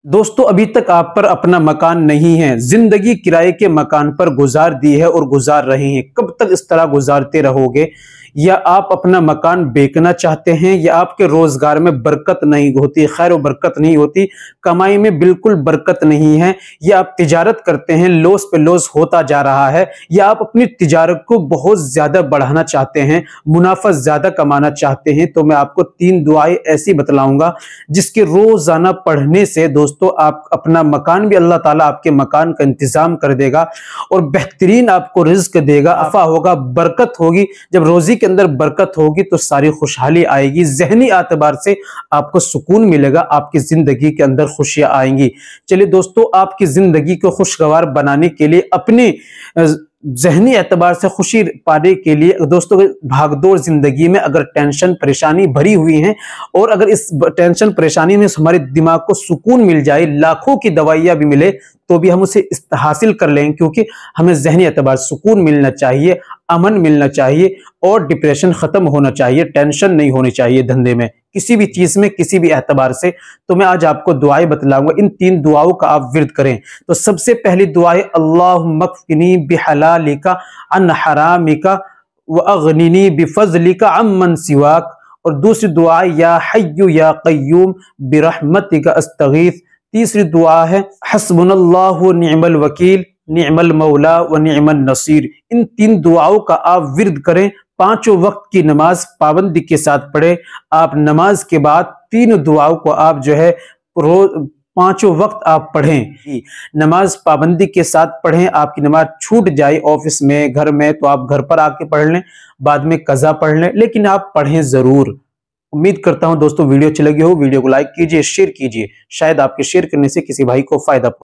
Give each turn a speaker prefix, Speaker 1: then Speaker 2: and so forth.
Speaker 1: दोस्तों, अभी तक आप पर अपना मकान नहीं है, जिंदगी किराए के मकान पर गुजार दी है और गुजार रहे हैं। कब तक इस तरह गुजारते रहोगे? या आप अपना मकान बेचना चाहते हैं, या आपके रोजगार में बरकत नहीं होती, खैर व बरकत नहीं होती, कमाई में बिल्कुल बरकत नहीं है, या आप तिजारत करते हैं, लॉस पे लॉस होता जा रहा है, या आप अपनी तिजारत को बहुत ज्यादा बढ़ाना चाहते हैं, मुनाफा ज्यादा कमाना चाहते हैं, तो मैं आपको 3 दुआएं ऐसी बतलाऊंगा जिसके रोजाना पढ़ने से दोस्तों आप अपना मकान भी, अल्लाह ताला आपके मकान का इंतजाम कर देगा और बेहतरीन आपको रिज्क देगा, अफा होगा, बरकत होगी। जब रोजी के अंदर बरकत होगी तो सारी खुशहाली आएगी, जहनी एतबार से आपको सुकून मिलेगा, आपकी जिंदगी के अंदर खुशियां आएंगी। चलिए दोस्तों, आपकी जिंदगी को खुशगवार बनाने के लिए, अपने जहनी एतबार से खुशी पाने के लिए दोस्तों, भागदौड़ जिंदगी में अगर टेंशन परेशानी भरी हुई है और अगर इस टेंशन परेशानी में हमारे दिमाग को सुकून मिल जाए, लाखों की दवाइयां भी मिले तो भी हम उसे हासिल कर लेंगे, क्योंकि हमें जहनी एतबार सुकून मिलना चाहिए, अमन मिलना चाहिए और डिप्रेशन खत्म होना चाहिए, टेंशन नहीं होनी चाहिए धंधे में, किसी भी चीज में, किसी भी एतबार से। तो मैं आज आपको दुआएं बतलाऊंगा, इन 3 दुआओं का आप विर्द करें। तो सबसे पहली दुआ है अल्लाहुम्मा कफ़िनी बिहलालिका अन हरामिका व अगनिनी बिफज़लिका अम्मन सिवाक। और दूसरी दुआ या हय्यु या क़य्यूम बिरहमतिका अस्तगीथ। तीसरी दुआ है हस्बुनल्लाहु व निअमल वकील निअमल मौला व निअमन नसीर। इन 3 दुआओं का आप विर्द करें, 5 वक्त की नमाज पाबंदी के साथ पढ़े। आप नमाज के बाद 3 दुआओं को आप जो है रोज 5 वक्त आप पढ़ें, नमाज पाबंदी के साथ पढ़ें। आपकी नमाज छूट जाए ऑफिस में, घर में, तो आप घर पर आके पढ़ लें, बाद में कज़ा पढ़ लें, लेकिन आप पढ़ें जरूर। उम्मीद करता हूं दोस्तों वीडियो अच्छी लगी हो, वीडियो को लाइक कीजिए, शेयर कीजिए, शायद आपके शेयर करने से किसी भाई को फायदा